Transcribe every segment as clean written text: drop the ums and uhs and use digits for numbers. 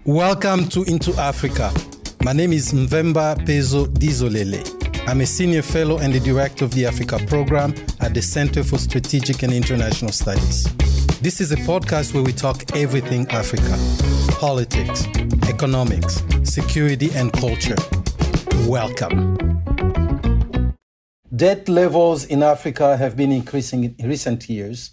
Welcome to Into Africa. My name is Mvemba Pezo Dizolele. I'm a senior fellow and the director of the Africa program at the Center for Strategic and International Studies. This is a podcast where we talk everything Africa: politics, economics, security, and culture. Welcome. Debt levels in Africa have been increasing in recent years,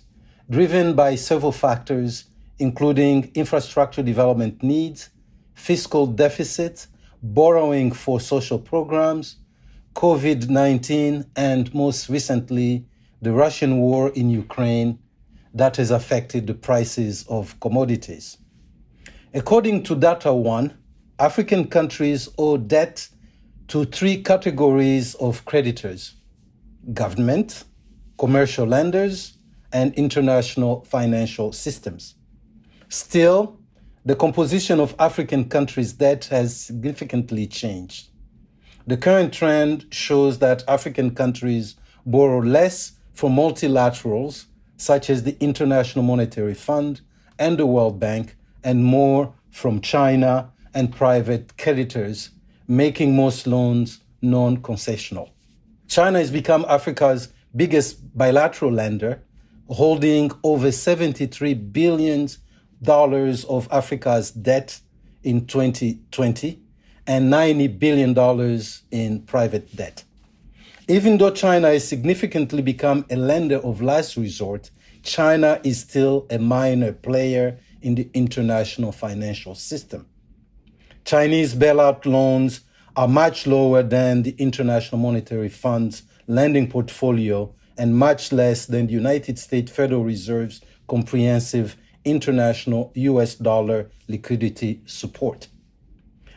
driven by several factors, including infrastructure development needs, fiscal deficit, borrowing for social programs, COVID-19, and most recently, the Russian war in Ukraine that has affected the prices of commodities. According to Data One, African countries owe debt to three categories of creditors: government, commercial lenders, and international financial systems. Still, the composition of African countries' debt has significantly changed. The current trend shows that African countries borrow less from multilaterals, such as the International Monetary Fund and the World Bank, and more from China and private creditors, making most loans non-concessional. China has become Africa's biggest bilateral lender, holding over $73 billion of Africa's debt in 2020 and $90 billion in private debt. Even though China has significantly become a lender of last resort, China is still a minor player in the international financial system. Chinese bailout loans are much lower than the International Monetary Fund's lending portfolio and much less than the United States Federal Reserve's comprehensive international US dollar liquidity support.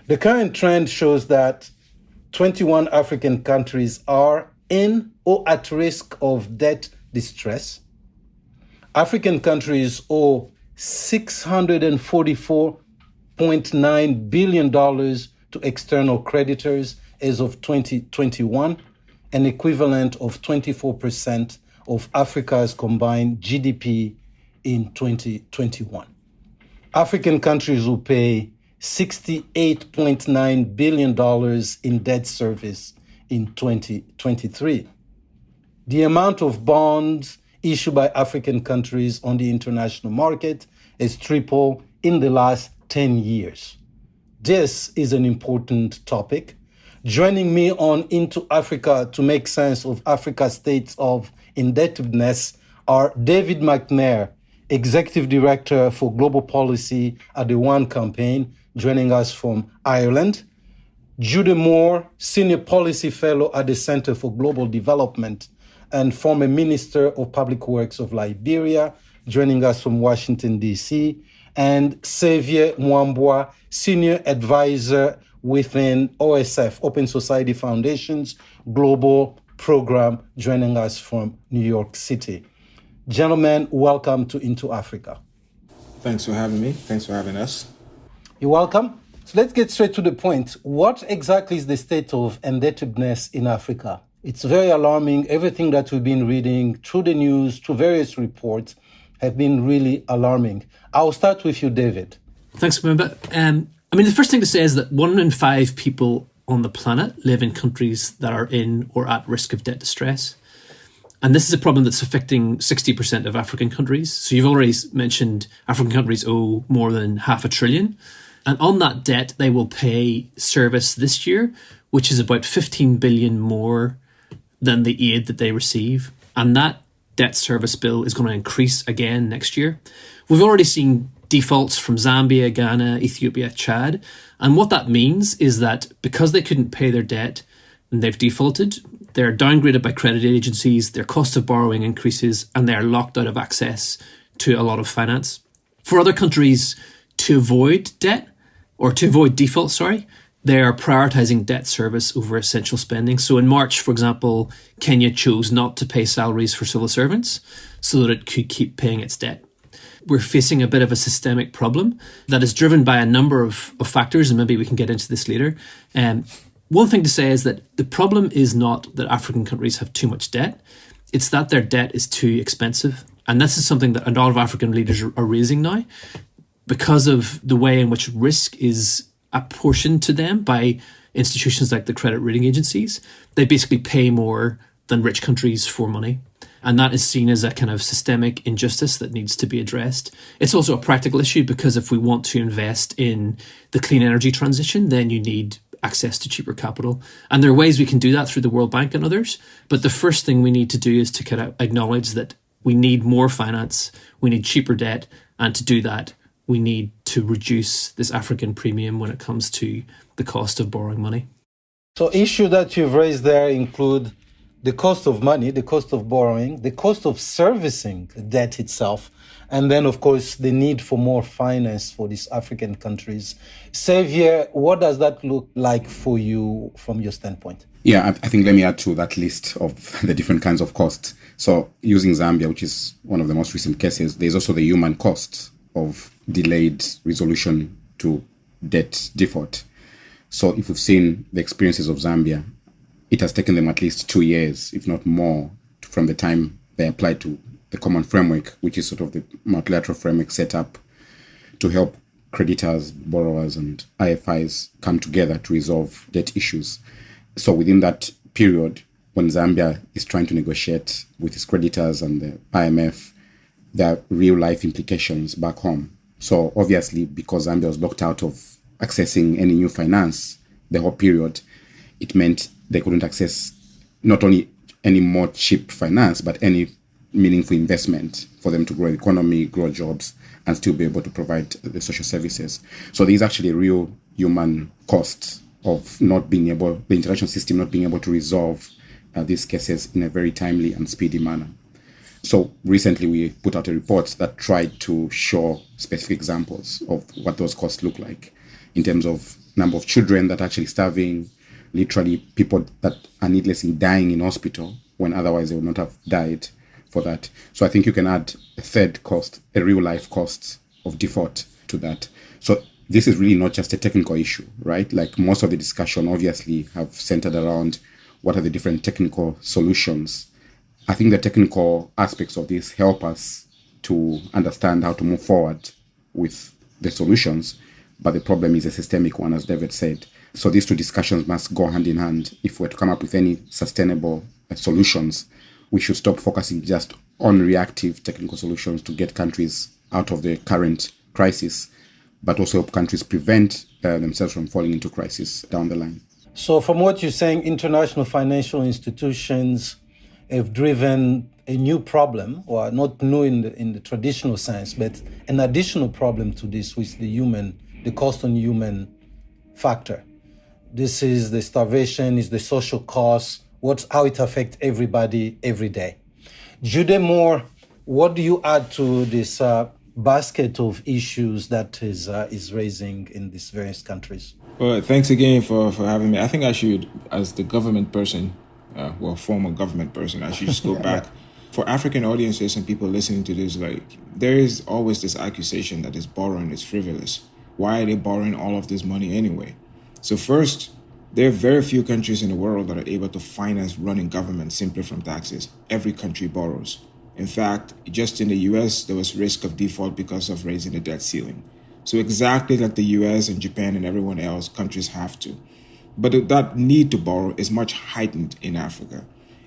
The current trend shows that 21 African countries are in or at risk of debt distress. African countries owe $644.9 billion to external creditors as of 2021, an equivalent of 24% of Africa's combined GDP in 2021. African countries will pay $68.9 billion in debt service in 2023. The amount of bonds issued by African countries on the international market has tripled in the last 10 years. This is an important topic. Joining me on Into Africa to make sense of Africa's states of indebtedness are David McNair, Executive Director for Global Policy at the One Campaign, joining us from Ireland; Gyude Moore, Senior Policy Fellow at the Center for Global Development and former Minister of Public Works of Liberia, joining us from Washington, D.C., and Savior Mwambwa, Senior Advisor within OSF, Open Society Foundation's Global Program, joining us from New York City. Gentlemen, welcome to Into Africa. Thanks for having me. Thanks for having us. You're welcome. So let's get straight to the point. What exactly is the state of indebtedness in Africa? It's very alarming. Everything that we've been reading through the news, through various reports, have been really alarming. I'll start with you, David. Thanks, Mvemba. The first thing to say is that 1 in 5 people on the planet live in countries that are in or at risk of debt distress. And this is a problem that's affecting 60% of African countries. So you've already mentioned African countries owe more than $500 billion. And on that debt, they will pay service this year, which is about 15 billion more than the aid that they receive. And that debt service bill is going to increase again next year. We've already seen defaults from Zambia, Ghana, Ethiopia, Chad. And what that means is that because they couldn't pay their debt and they've defaulted, they're downgraded by credit agencies, their cost of borrowing increases, and they're locked out of access to a lot of finance. For other countries to avoid debt, or to avoid default, they are prioritising debt service over essential spending. So in March, for example, Kenya chose not to pay salaries for civil servants so that it could keep paying its debt. We're facing a bit of a systemic problem that is driven by a number of factors, and maybe we can get into this later. One thing to say is that the problem is not that African countries have too much debt. It's that their debt is too expensive. And this is something that a lot of African leaders are raising now. because of the way in which risk is apportioned to them by institutions like the credit rating agencies, they basically pay more than rich countries for money. And that is seen as a kind of systemic injustice that needs to be addressed. It's also a practical issue because if we want to invest in the clean energy transition, then you need access to cheaper capital. And there are ways we can do that through the World Bank and others. But the first thing we need to do is to kind of acknowledge that we need more finance, we need cheaper debt, and to do that, we need to reduce this African premium when it comes to the cost of borrowing money. So issues that you've raised there include the cost of money, the cost of borrowing, the cost of servicing debt itself, and then, of course, the need for more finance for these African countries. Savior, what does that look like for you from your standpoint? Yeah, I think let me add to that list of the different kinds of costs. So using Zambia, which is one of the most recent cases, there's also the human cost of delayed resolution to debt default. So if we've seen the experiences of Zambia, it has taken them at least 2 years, if not more, from the time they applied to the common framework, which is sort of the multilateral framework set up to help creditors, borrowers, and IFIs come together to resolve debt issues. So within that period, when Zambia is trying to negotiate with its creditors and the IMF, there are real life implications back home. So obviously, because Zambia was locked out of accessing any new finance the whole period, it meant they couldn't access not only any more cheap finance, but any meaningful investment for them to grow the economy, grow jobs, and still be able to provide the social services. So there's actually a real human cost of not being able, the international system not being able to resolve these cases in a very timely and speedy manner. So recently we put out a report that tried to show specific examples of what those costs look like in terms of number of children that are actually starving, literally people that are needlessly dying in hospital when otherwise they would not have died for that. So I think you can add a third cost, a real life cost of default to that. So this is really not just a technical issue, right? Like most of the discussion obviously have centered around what are the different technical solutions. I think the technical aspects of this help us to understand how to move forward with the solutions, but the problem is a systemic one, as David said. So these two discussions must go hand in hand. If we're to come up with any sustainable solutions, we should stop focusing just on reactive technical solutions to get countries out of the current crisis, but also help countries prevent themselves from falling into crisis down the line. So from what you're saying, international financial institutions have driven a new problem, or not new in the traditional sense, but an additional problem to this, with the cost on human factor. This is the starvation, is the social cost, how it affects everybody every day. Gyude Moore, what do you add to this basket of issues that is raising in these various countries? Well, thanks again for having me. I think I should, as the government person, former government person, I should just go back. For African audiences and people listening to this, there is always this accusation that this borrowing is frivolous. Why are they borrowing all of this money anyway? So first, there are very few countries in the world that are able to finance running government simply from taxes. Every country borrows. In fact, just in the US, there was risk of default because of raising the debt ceiling. So exactly like the US and Japan and everyone else, countries have to. But that need to borrow is much heightened in Africa.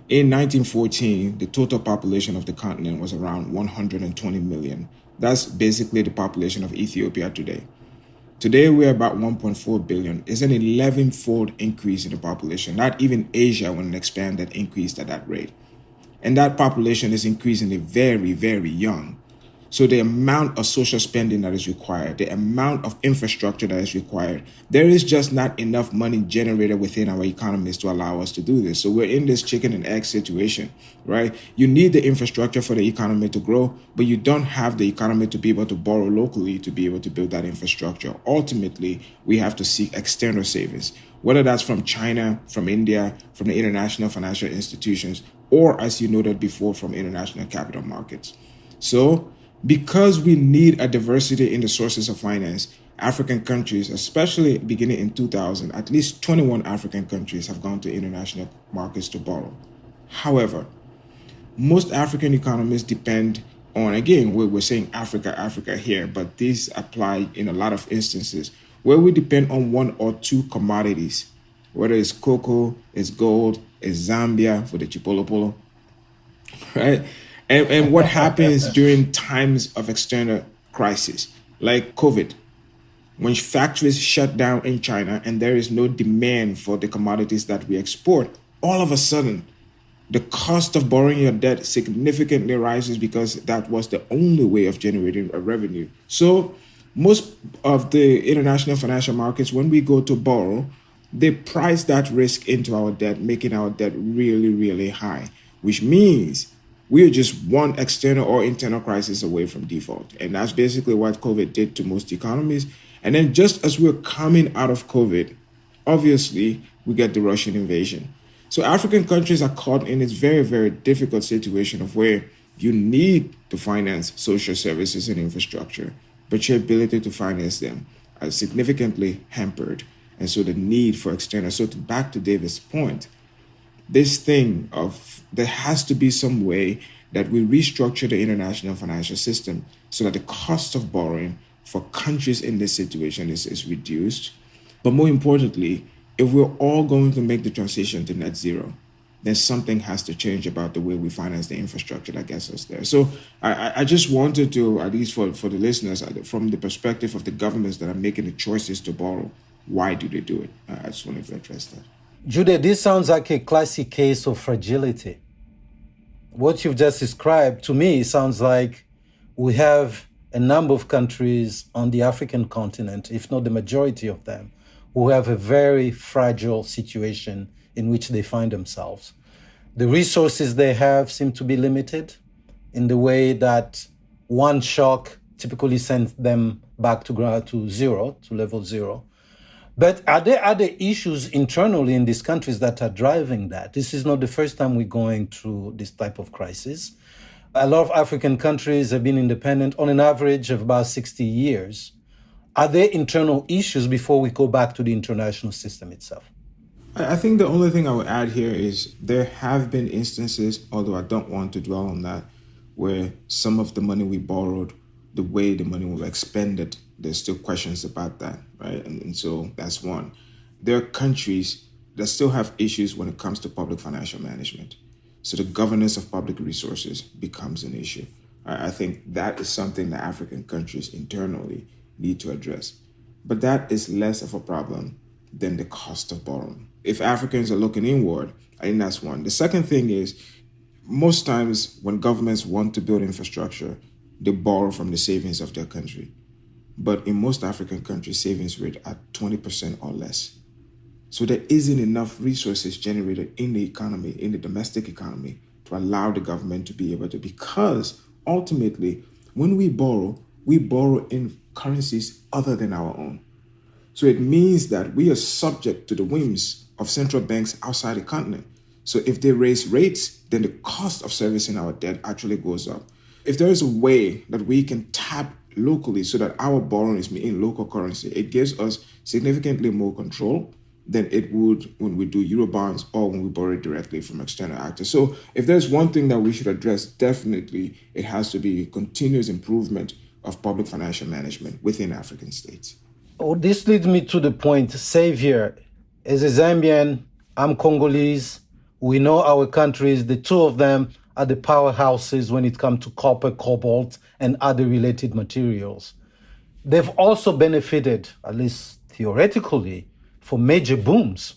In 1914, the total population of the continent was around 120 million. That's basically the population of Ethiopia today. Today, we're about 1.4 billion. It's an 11-fold increase in the population. Not even Asia, when it expanded, increased at that rate. And that population is increasingly very, very young. So the amount of social spending that is required, the amount of infrastructure that is required, there is just not enough money generated within our economies to allow us to do this. So we're in this chicken and egg situation, right? You need the infrastructure for the economy to grow, but you don't have the economy to be able to borrow locally to be able to build that infrastructure. Ultimately, we have to seek external savings, whether that's from China, from India, from the international financial institutions, or, as you noted before, from international capital markets. So, because we need a diversity in the sources of finance, African countries, especially beginning in 2000, at least 21 African countries have gone to international markets to borrow. However, most African economies depend on, again, we're saying Africa here, but these apply in a lot of instances where we depend on one or two commodities, whether it's cocoa, it's gold, it's Zambia for the chipolopolo, right? And what happens during times of external crisis, like COVID, when factories shut down in China and there is no demand for the commodities that we export, all of a sudden, the cost of borrowing your debt significantly rises because that was the only way of generating a revenue. So most of the international financial markets, when we go to borrow, they price that risk into our debt, making our debt really, really high, which means we are just one external or internal crisis away from default. And that's basically what COVID did to most economies. And then just as we're coming out of COVID, obviously, we get the Russian invasion. So African countries are caught in this very, very difficult situation of where you need to finance social services and infrastructure, but your ability to finance them are significantly hampered. And so the need for external. So back to David's point, this thing of there has to be some way that we restructure the international financial system so that the cost of borrowing for countries in this situation is reduced. But more importantly, if we're all going to make the transition to net zero, then something has to change about the way we finance the infrastructure that gets us there. So I just wanted to, at least for the listeners, from the perspective of the governments that are making the choices to borrow, why do they do it? I just wanted to address that. Gyude, this sounds like a classic case of fragility. What you've just described, to me, sounds like we have a number of countries on the African continent, if not the majority of them, who have a very fragile situation in which they find themselves. The resources they have seem to be limited in the way that one shock typically sends them back to level zero. But are there other issues internally in these countries that are driving that? This is not the first time we're going through this type of crisis. A lot of African countries have been independent on an average of about 60 years. Are there internal issues before we go back to the international system itself? I think the only thing I would add here is there have been instances, although I don't want to dwell on that, where some of the money we borrowed, the way the money was expended, there's still questions about that, right? And so that's one. There are countries that still have issues when it comes to public financial management. So the governance of public resources becomes an issue. I think that is something that African countries internally need to address. But that is less of a problem than the cost of borrowing. If Africans are looking inward, I think that's one. The second thing is, most times when governments want to build infrastructure, they borrow from the savings of their country. But in most African countries, savings rate are 20% or less. So there isn't enough resources generated in the economy, in the domestic economy, to allow the government to be able to, because ultimately, when we borrow in currencies other than our own. So it means that we are subject to the whims of central banks outside the continent. So if they raise rates, then the cost of servicing our debt actually goes up. If there is a way that we can tap locally so that our borrowing is in local currency, it gives us significantly more control than it would when we do Eurobonds or when we borrow directly from external actors. So if there's one thing that we should address, definitely it has to be continuous improvement of public financial management within African states. Oh, this leads me to the point, Savior, as a Zambian, I'm Congolese, we know our countries, the two of them are the powerhouses when it comes to copper, cobalt, and other related materials. They've also benefited, at least theoretically, from major booms.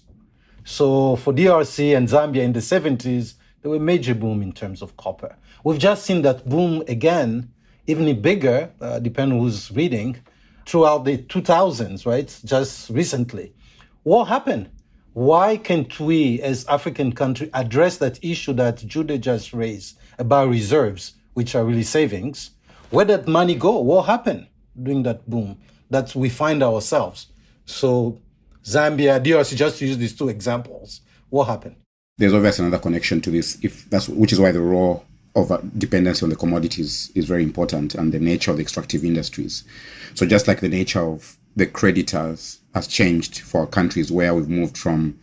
So for DRC and Zambia in the 70s, there were major boom in terms of copper. We've just seen that boom again, even bigger, depending on who's reading, throughout the 2000s, right? Just recently. What happened? Why can't we, as African country, address that issue that Gyude just raised about reserves, which are really savings? Where did money go? What happened during that boom that we find ourselves? So Zambia, DRC, just to use these two examples, what happened? There's obviously another connection to this, which is why the role of dependency on the commodities is very important, and the nature of the extractive industries. So just like the nature of the creditors has changed for countries where we've moved from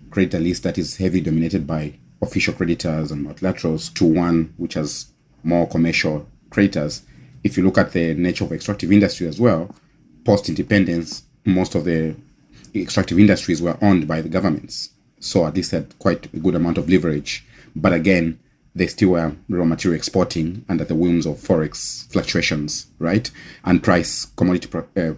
creditor list that is heavily dominated by official creditors and multilaterals to one which has more commercial creditors. If you look at the nature of extractive industry as well, post-independence, most of the extractive industries were owned by the governments. So at least had quite a good amount of leverage. But again, they still were raw material exporting under the whims of forex fluctuations, right? And commodity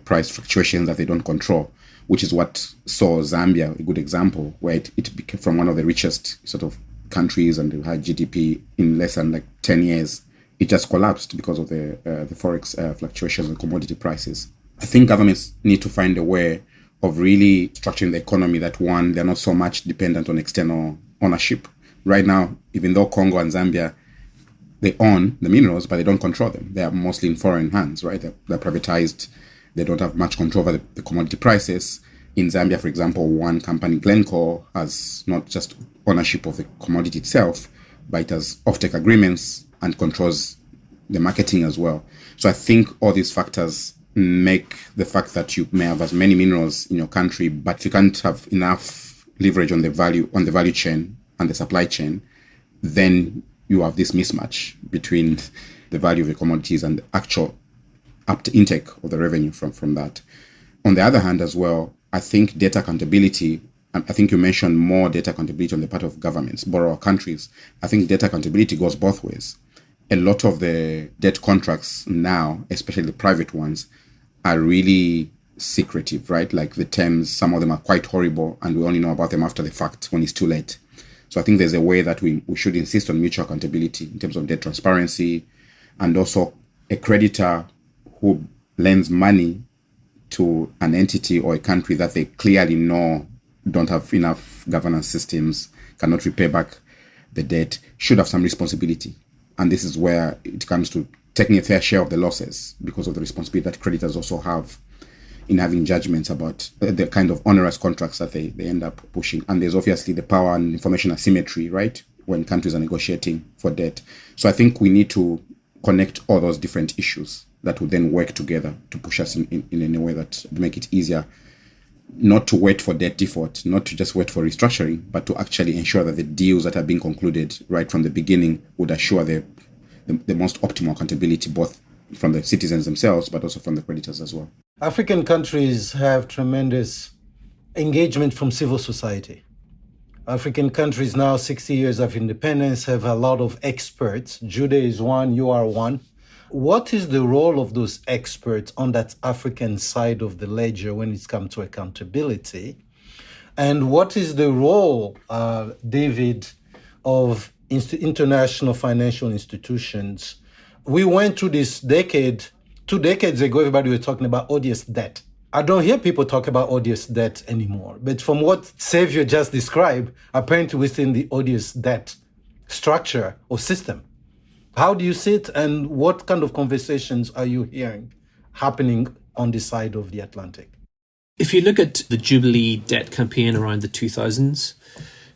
price fluctuations that they don't control, which is what saw Zambia, a good example, where it became from one of the richest sort of countries and it had GDP in less than like 10 years. It just collapsed because of the forex fluctuations and commodity prices. I think governments need to find a way of really structuring the economy that, one, they're not so much dependent on external ownership. Right now, even though Congo and Zambia, they own the minerals, but they don't control them. They are mostly in foreign hands, right? They're privatized. They don't have much control over the commodity prices. In Zambia, for example, one company, Glencore, has not just ownership of the commodity itself, but it has offtake agreements and controls the marketing as well. So I think all these factors make the fact that you may have as many minerals in your country, but if you can't have enough leverage on the value chain and the supply chain, then you have this mismatch between the value of the commodities and the actual intake of the revenue from that. On the other hand as well, I think data accountability, and I think you mentioned more data accountability on the part of governments, borrower countries. I think data accountability goes both ways. A lot of the debt contracts now, especially the private ones, are really secretive, right? Like the terms, some of them are quite horrible and we only know about them after the fact when it's too late. So I think there's a way that we should insist on mutual accountability in terms of debt transparency, and also a creditor who lends money to an entity or a country that they clearly know don't have enough governance systems, cannot repay back the debt, should have some responsibility. And this is where it comes to taking a fair share of the losses because of the responsibility that creditors also have in having judgments about the kind of onerous contracts that they end up pushing. And there's obviously the power and information asymmetry, right, when countries are negotiating for debt. So I think we need to connect all those different issues that would then work together to push us in a way that would make it easier not to wait for debt default, not to just wait for restructuring, but to actually ensure that the deals that are being concluded right from the beginning would assure the most optimal accountability, both from the citizens themselves, but also from the creditors as well. African countries have tremendous engagement from civil society. African countries now, 60 years of independence, have a lot of experts. Gyude is one, you are one. What is the role of those experts on that African side of the ledger when it comes to accountability? And what is the role, David, of international financial institutions? We went through this decade. 2 decades ago, everybody was talking about odious debt. I don't hear people talk about odious debt anymore. But from what Savior just described, apparently within the odious debt structure or system. How do you see it, and what kind of conversations are you hearing happening on this side of the Atlantic? If you look at the Jubilee debt campaign around the 2000s,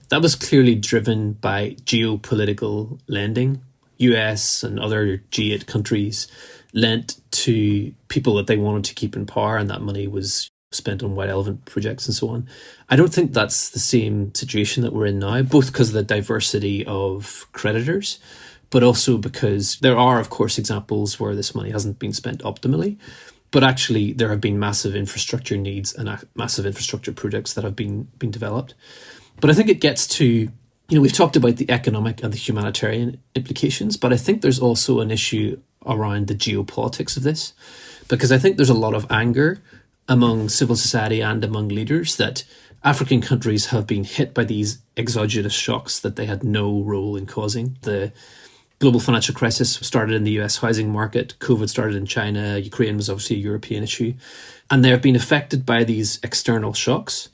that was clearly driven by geopolitical lending. US and other G8 countries lent to people that they wanted to keep in power, and that money was spent on white elephant projects and so on. I don't think that's the same situation that we're in now, both because of the diversity of creditors, but also because there are, of course, examples where this money hasn't been spent optimally. But actually, there have been massive infrastructure needs and massive infrastructure projects that have been developed. But I think it gets to, we've talked about the economic and the humanitarian implications, but I think there's also an issue around the geopolitics of this, because I think there's a lot of anger among civil society and among leaders that African countries have been hit by these exogenous shocks that they had no role in causing. The global financial crisis started in the US housing market, COVID started in China, Ukraine was obviously a European issue, and they have been affected by these external shocks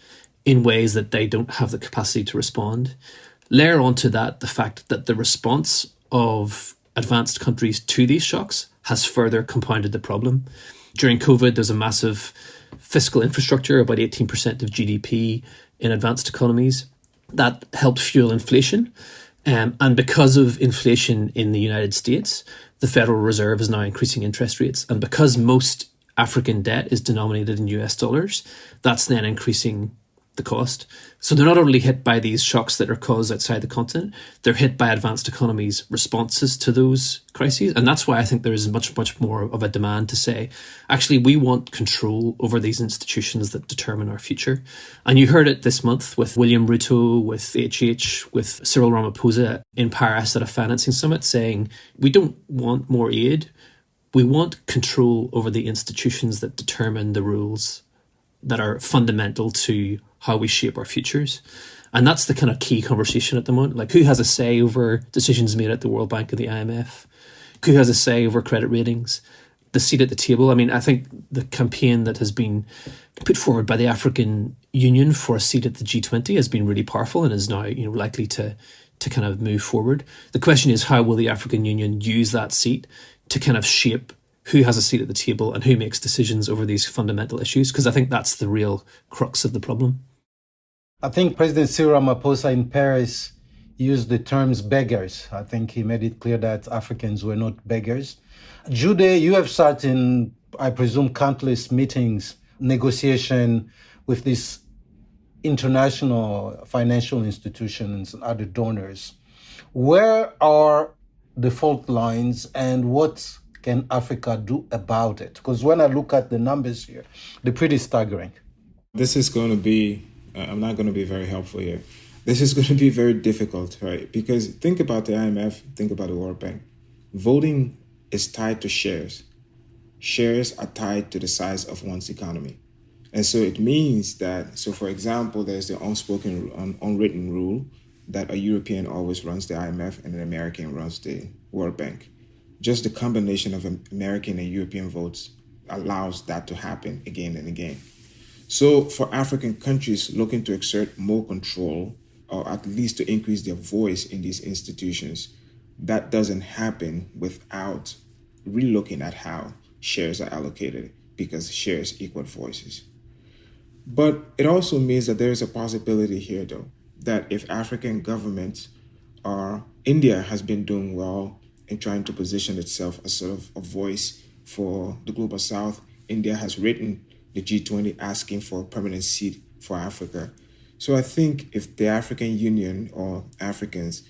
in ways that they don't have the capacity to respond. Layer onto that the fact that the response of advanced countries to these shocks has further compounded the problem. During COVID, there's a massive fiscal infrastructure, about 18% of GDP in advanced economies, that helped fuel inflation. And because of inflation in the United States, the Federal Reserve is now increasing interest rates. And because most African debt is denominated in US dollars, that's then increasing the cost. So they're not only hit by these shocks that are caused outside the continent, they're hit by advanced economies' responses to those crises. And that's why I think there is much, much more of a demand to say, actually, we want control over these institutions that determine our future. And you heard it this month with William Ruto, with HH, with Cyril Ramaphosa in Paris at a financing summit saying, we don't want more aid. We want control over the institutions that determine the rules that are fundamental to how we shape our futures. And that's the kind of key conversation at the moment. Like, who has a say over decisions made at the World Bank and the IMF? Who has a say over credit ratings? The seat at the table. I mean, I think the campaign that has been put forward by the African Union for a seat at the G20 has been really powerful and is now, likely to kind of move forward. The question is, how will the African Union use that seat to kind of shape who has a seat at the table and who makes decisions over these fundamental issues? Because I think that's the real crux of the problem. I think President Cyril Ramaphosa in Paris used the terms beggars. I think he made it clear that Africans were not beggars. Gyude, you have sat in, I presume, countless meetings, negotiation with these international financial institutions and other donors. Where are the fault lines and what can Africa do about it? Because when I look at the numbers here, they're pretty staggering. This is going to be, I'm not going to be very helpful here. This is going to be very difficult, right? Because think about the IMF, think about the World Bank. Voting is tied to shares. Shares are tied to the size of one's economy. And so it means that, so for example, there's the unspoken, unwritten rule that a European always runs the IMF and an American runs the World Bank. Just the combination of American and European votes allows that to happen again and again. So for African countries looking to exert more control, or at least to increase their voice in these institutions, that doesn't happen without relooking at how shares are allocated, because shares equal voices. But it also means that there is a possibility here, though, that if African governments India has been doing well in trying to position itself as sort of a voice for the global South. India has written the G20 asking for a permanent seat for Africa. So I think if the African Union or Africans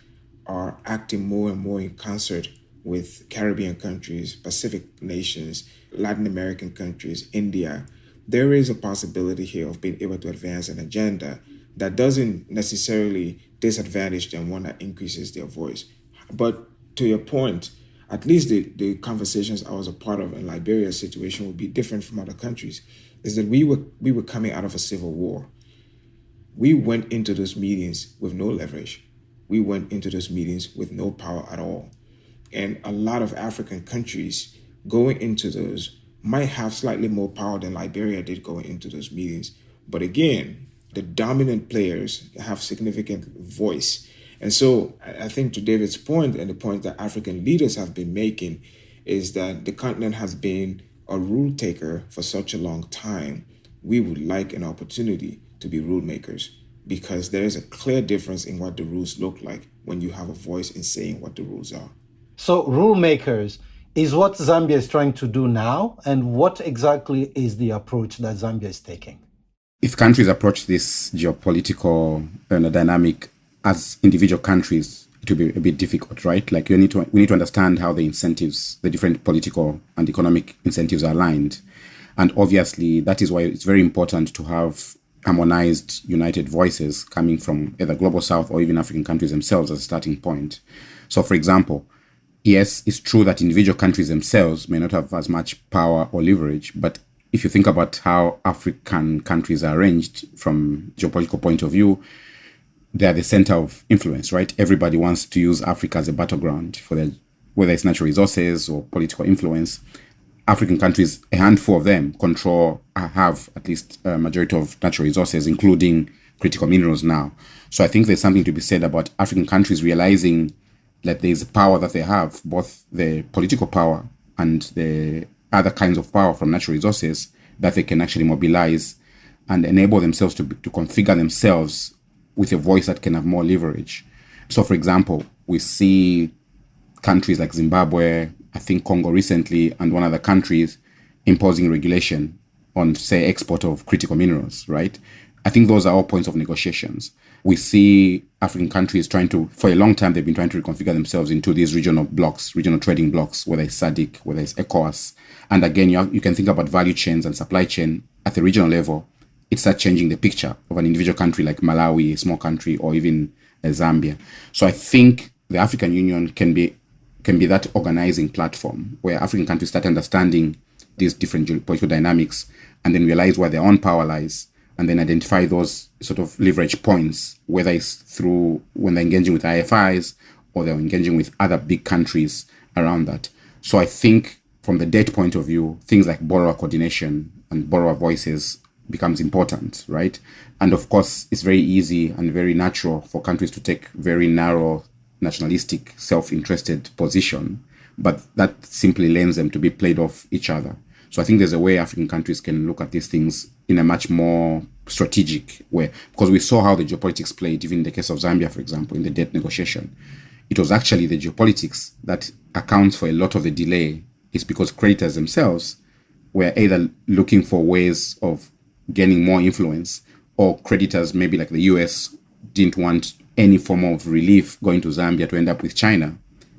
are acting more and more in concert with Caribbean countries, Pacific nations, Latin American countries, India, there is a possibility here of being able to advance an agenda that doesn't necessarily disadvantage them, one that increases their voice. But to your point, at least the conversations I was a part of in Liberia's situation would be different from other countries, is that we were coming out of a civil war. We went into those meetings with no leverage. We went into those meetings with no power at all. And a lot of African countries going into those might have slightly more power than Liberia did going into those meetings. But again, the dominant players have significant voice. And so I think to David's point, and the point that African leaders have been making, is that the continent has been a rule taker for such a long time. We would like an opportunity to be rule makers, because there is a clear difference in what the rules look like when you have a voice in saying what the rules are. So rule makers is what Zambia is trying to do now, and what exactly is the approach that Zambia is taking? If countries approach this geopolitical dynamic as individual countries, it will be a bit difficult, right? Like we need to understand how the incentives, the different political and economic incentives are aligned. And obviously, that is why it's very important to have harmonized, united voices coming from either Global South or even African countries themselves as a starting point. So, for example, yes, it's true that individual countries themselves may not have as much power or leverage, but if you think about how African countries are arranged from a geopolitical point of view, they are the center of influence, right? Everybody wants to use Africa as a battleground for their, whether it's natural resources or political influence. African countries, a handful of them have at least a majority of natural resources, including critical minerals now. So I think there's something to be said about African countries realizing that there's a power that they have, both the political power and the other kinds of power from natural resources, that they can actually mobilize and enable themselves to configure themselves with a voice that can have more leverage. So, for example, we see countries like Zimbabwe, I think Congo recently, and one other countries imposing regulation on, say, export of critical minerals, right? I think those are all points of negotiations. We see African countries for a long time, they've been trying to reconfigure themselves into these regional blocks, regional trading blocks, whether it's SADC, whether it's ECOWAS. And again, you can think about value chains and supply chain at the regional level. It starts changing the picture of an individual country like Malawi, a small country, or even Zambia. So I think the African Union can be that organizing platform where African countries start understanding these different geopolitical dynamics and then realize where their own power lies, and then identify those sort of leverage points, whether it's through when they're engaging with IFIs or they're engaging with other big countries around that. So I think from the debt point of view, things like borrower coordination and borrower voices becomes important, right? And of course, it's very easy and very natural for countries to take very narrow, nationalistic, self-interested position, but that simply lends them to be played off each other. So I think there's a way African countries can look at these things in a much more strategic way, because we saw how the geopolitics played, even in the case of Zambia, for example, in the debt negotiation. It was actually the geopolitics that accounts for a lot of the delay. It's because creditors themselves were either looking for ways of gaining more influence, or creditors, maybe like the US, didn't want any form of relief going to Zambia to end up with China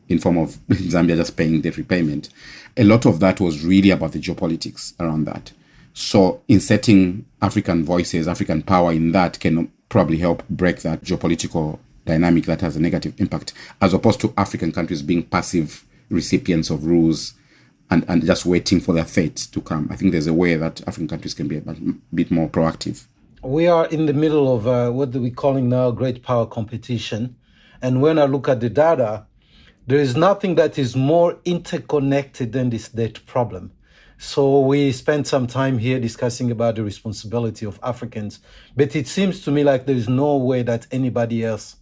in form of Zambia just paying debt repayment. A lot of that was really about the geopolitics around that. So inserting African voices, African power in that can probably help break that geopolitical dynamic that has a negative impact, as opposed to African countries being passive recipients of rules and just waiting for their fate to come. I think there's a way that African countries can be a bit more proactive. We are in the middle of what we're calling now great power competition. And when I look at the data, there is nothing that is more interconnected than this debt problem. So we spent some time here discussing about the responsibility of Africans, but it seems to me like there is no way that anybody else,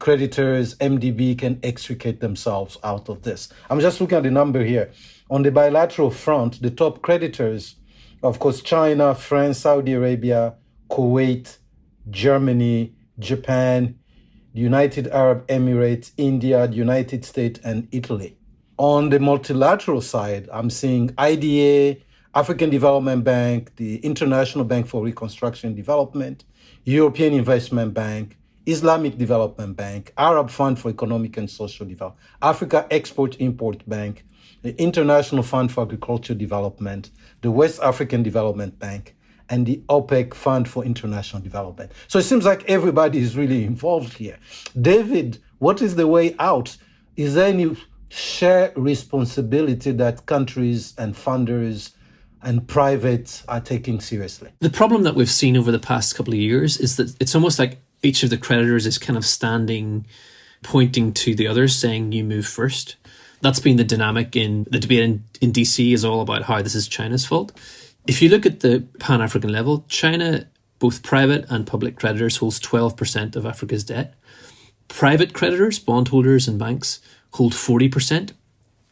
creditors, MDB, can extricate themselves out of this. I'm just looking at the number here. On the bilateral front, the top creditors, of course, China, France, Saudi Arabia, Kuwait, Germany, Japan, the United Arab Emirates, India, the United States, and Italy. On the multilateral side, I'm seeing IDA, African Development Bank, the International Bank for Reconstruction and Development, European Investment Bank, Islamic Development Bank, Arab Fund for Economic and Social Development, Africa Export-Import Bank, the International Fund for Agricultural Development, the West African Development Bank, and the OPEC Fund for International Development. So it seems like everybody is really involved here. David, what is the way out? Is there any shared responsibility that countries and funders and privates are taking seriously? The problem that we've seen over the past couple of years is that it's almost like each of the creditors is kind of pointing to the others, saying, you move first. That's been the dynamic in the debate in DC, is all about how this is China's fault. If you look at the Pan-African level, China, both private and public creditors, holds 12% of Africa's debt. Private creditors, bondholders and banks, hold 40%.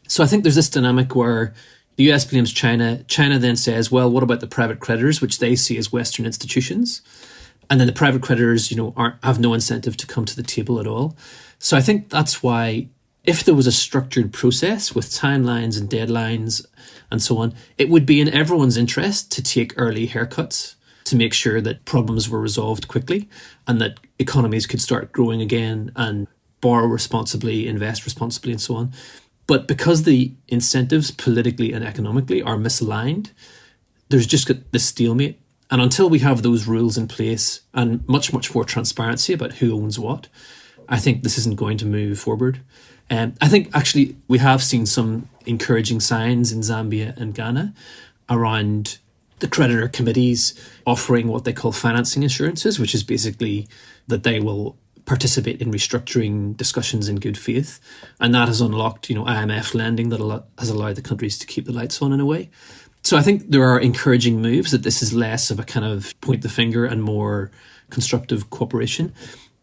So I think there's this dynamic where the US blames China. China then says, well, what about the private creditors, which they see as Western institutions? And then the private creditors, have no incentive to come to the table at all. So I think that's why, if there was a structured process with timelines and deadlines and so on, it would be in everyone's interest to take early haircuts to make sure that problems were resolved quickly and that economies could start growing again and borrow responsibly, invest responsibly, and so on. But because the incentives politically and economically are misaligned, there's just this stalemate. And until we have those rules in place and much, much more transparency about who owns what, I think this isn't going to move forward. I think actually we have seen some encouraging signs in Zambia and Ghana around the creditor committees offering what they call financing assurances, which is basically that they will participate in restructuring discussions in good faith. And that has unlocked, IMF lending that has allowed the countries to keep the lights on in a way. So I think there are encouraging moves, that this is less of a kind of point the finger and more constructive cooperation.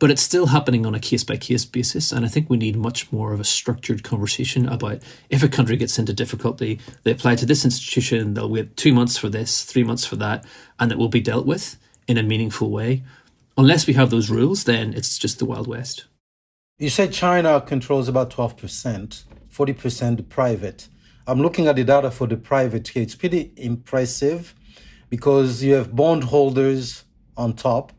But it's still happening on a case-by-case basis. And I think we need much more of a structured conversation about, if a country gets into difficulty, they apply to this institution, they'll wait 2 months for this, 3 months for that, and it will be dealt with in a meaningful way. Unless we have those rules, then it's just the Wild West. You said China controls about 12%, 40% the private. I'm looking at the data for the private here. It's pretty impressive because you have bondholders on top.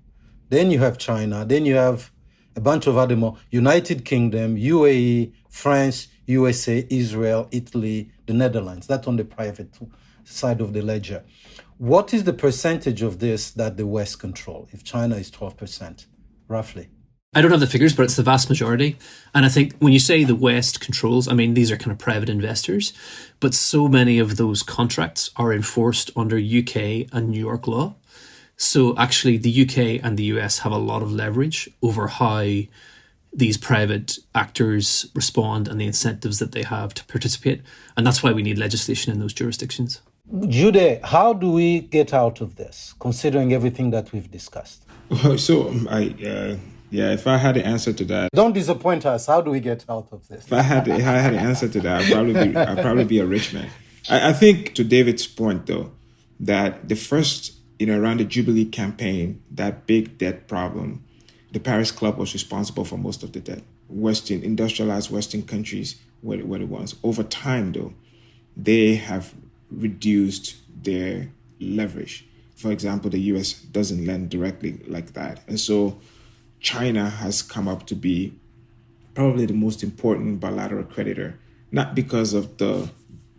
Then you have China. Then you have a bunch of other more. United Kingdom, UAE, France, USA, Israel, Italy, the Netherlands. That's on the private side of the ledger. What is the percentage of this that the West control, if China is 12%, roughly? I don't have the figures, but it's the vast majority. And I think when you say the West controls, I mean, these are kind of private investors, but so many of those contracts are enforced under UK and New York law. So actually the UK and the US have a lot of leverage over how these private actors respond and the incentives that they have to participate. And that's why we need legislation in those jurisdictions. Gyude, how do we get out of this, considering everything that we've discussed? So, if I had the answer to that, don't disappoint us. How do we get out of this? If I had the answer to that, I'd probably be a rich man. I think to David's point, though, that the first, around the Jubilee campaign, that big debt problem, the Paris Club was responsible for most of the debt. Industrialized Western countries were the ones. Over time, though, they have reduced their leverage. For example, the US doesn't lend directly like that. And so China has come up to be probably the most important bilateral creditor, not because of the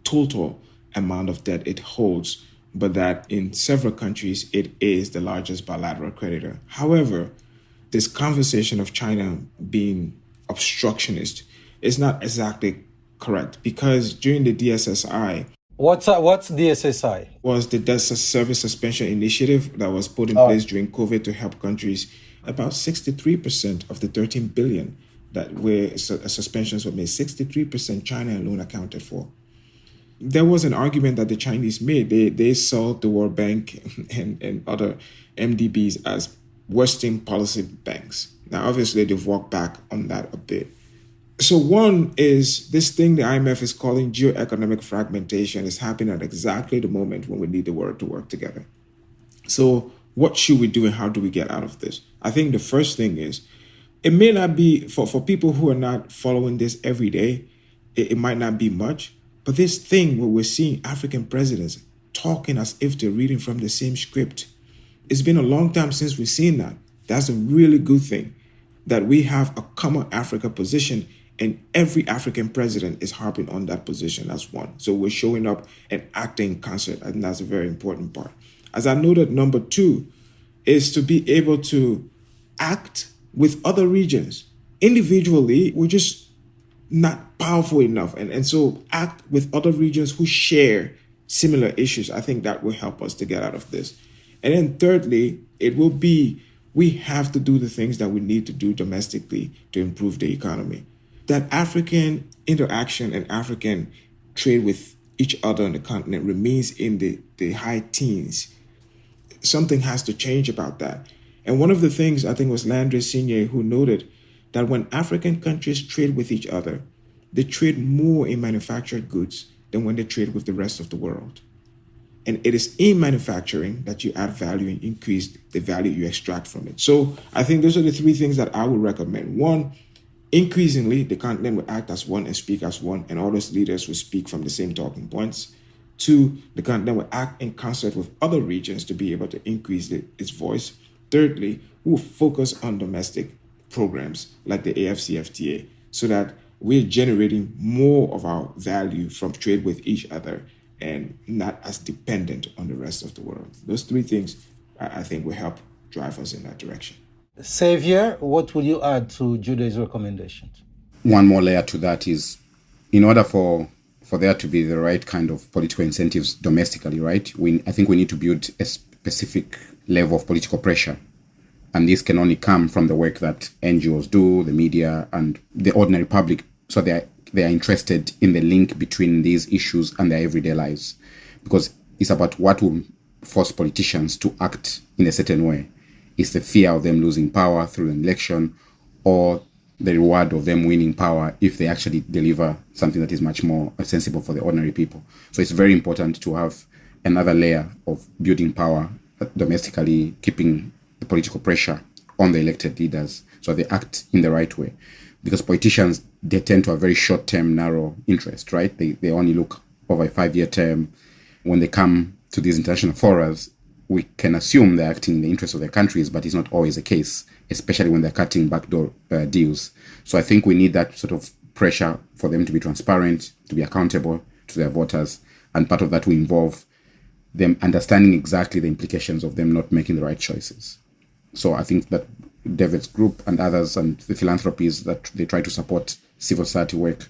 total amount of debt it holds, but that in several countries, it is the largest bilateral creditor. However, this conversation of China being obstructionist is not exactly correct, because during the DSSI, What's DSSI? Was the debt service suspension initiative that was put in place during COVID to help countries. About 63% of the 13 billion that were suspensions were made, 63% China alone accounted for. There was an argument that the Chinese made. They saw the World Bank and other MDBs as Western policy banks. Now, obviously, they've walked back on that a bit. So one is this thing the IMF is calling geoeconomic fragmentation is happening at exactly the moment when we need the world to work together. So what should we do and how do we get out of this? I think the first thing is, it may not be, for people who are not following this every day, it might not be much, but this thing where we're seeing African presidents talking as if they're reading from the same script, it's been a long time since we've seen that. That's a really good thing, that we have a common Africa position and every African president is harping on that position as one. So we're showing up and acting in concert, and that's a very important part. As I noted, number two is to be able to act with other regions. Individually, we're just not powerful enough. And so act with other regions who share similar issues. I think that will help us to get out of this. And then thirdly, it will be, we have to do the things that we need to do domestically to improve the economy. That African interaction and African trade with each other on the continent remains in the high teens. Something has to change about that. And one of the things, I think it was Landry Senior who noted that when African countries trade with each other, they trade more in manufactured goods than when they trade with the rest of the world. And it is in manufacturing that you add value and increase the value you extract from it. So I think those are the three things that I would recommend. One, increasingly, the continent will act as one and speak as one, and all those leaders will speak from the same talking points. Two, the continent will act in concert with other regions to be able to increase its voice. Thirdly, we will focus on domestic programs like the AFCFTA so that we're generating more of our value from trade with each other and not as dependent on the rest of the world. Those three things, I think, will help drive us in that direction. Savior, what will you add to Gyude's recommendations? One more layer to that is, in order for there to be the right kind of political incentives domestically, right? I think we need to build a specific level of political pressure. And this can only come from the work that NGOs do, the media, and the ordinary public. So they are interested in the link between these issues and their everyday lives. Because it's about what will force politicians to act in a certain way. It's the fear of them losing power through an election, or the reward of them winning power if they actually deliver something that is much more sensible for the ordinary people. So it's very important to have another layer of building power domestically, keeping the political pressure on the elected leaders so they act in the right way. Because politicians, they tend to have very short-term, narrow interest, right? They only look over a 5-year term. When they come to these international forums, we can assume they're acting in the interest of their countries, but it's not always the case, especially when they're cutting backdoor deals. So I think we need that sort of pressure for them to be transparent, to be accountable to their voters. And part of that will involve them understanding exactly the implications of them not making the right choices. So I think that David's group and others and the philanthropies that they try to support civil society work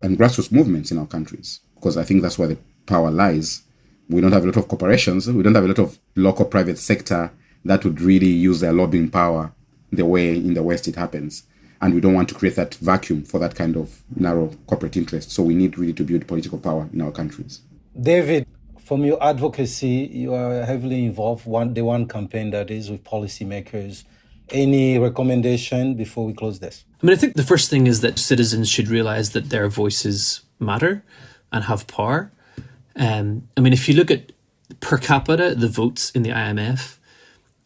and grassroots movements in our countries, because I think that's where the power lies. We don't have a lot of corporations. We don't have a lot of local private sector that would really use their lobbying power the way in the West it happens. And we don't want to create that vacuum for that kind of narrow corporate interest. So we need really to build political power in our countries. David, from your advocacy, you are heavily involved, the one campaign that is, with policymakers. Any recommendation before we close this? I mean, I think the first thing is that citizens should realize that their voices matter and have power. I mean, if you look at per capita, the votes in the IMF,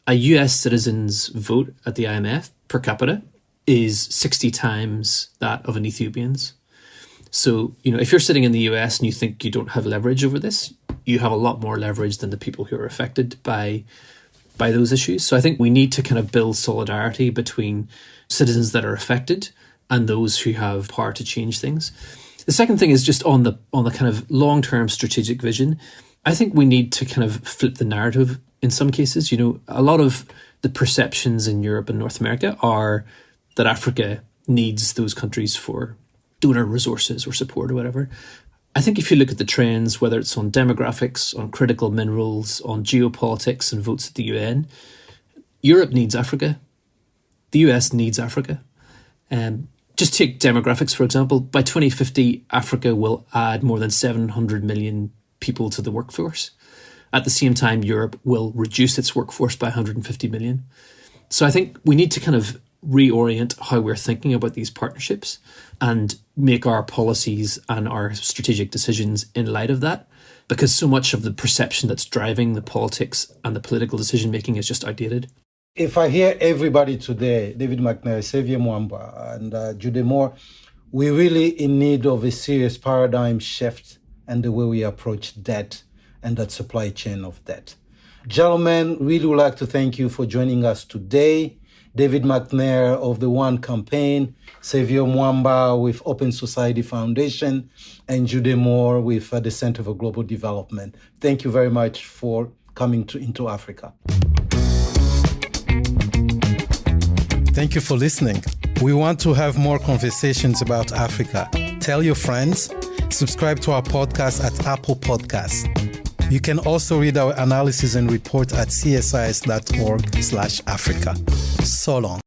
a US citizen's vote at the IMF per capita is 60 times that of an Ethiopian's. So, if you're sitting in the US and you think you don't have leverage over this, you have a lot more leverage than the people who are affected by those issues. So I think we need to kind of build solidarity between citizens that are affected and those who have power to change things. The second thing is just on the kind of long-term strategic vision. I think we need to kind of flip the narrative in some cases. A lot of the perceptions in Europe and North America are that Africa needs those countries for donor resources or support or whatever. I think if you look at the trends, whether it's on demographics, on critical minerals, on geopolitics and votes at the UN, Europe needs Africa. The US needs Africa. Just take demographics, for example. By 2050, Africa will add more than 700 million people to the workforce. At the same time, Europe will reduce its workforce by 150 million. So I think we need to kind of reorient how we're thinking about these partnerships and make our policies and our strategic decisions in light of that, because so much of the perception that's driving the politics and the political decision making is just outdated. If I hear everybody today, David McNair, Savior Mwambwa, and Gyude Moore, we're really in need of a serious paradigm shift in the way we approach debt and that supply chain of debt. Gentlemen, really would like to thank you for joining us today. David McNair of the One Campaign, Savior Mwambwa with Open Society Foundation, and Gyude Moore with the Center for Global Development. Thank you very much for coming into Africa. Thank you for listening. We want to have more conversations about Africa. Tell your friends, subscribe to our podcast at Apple Podcasts. You can also read our analysis and report at csis.org/Africa. So long.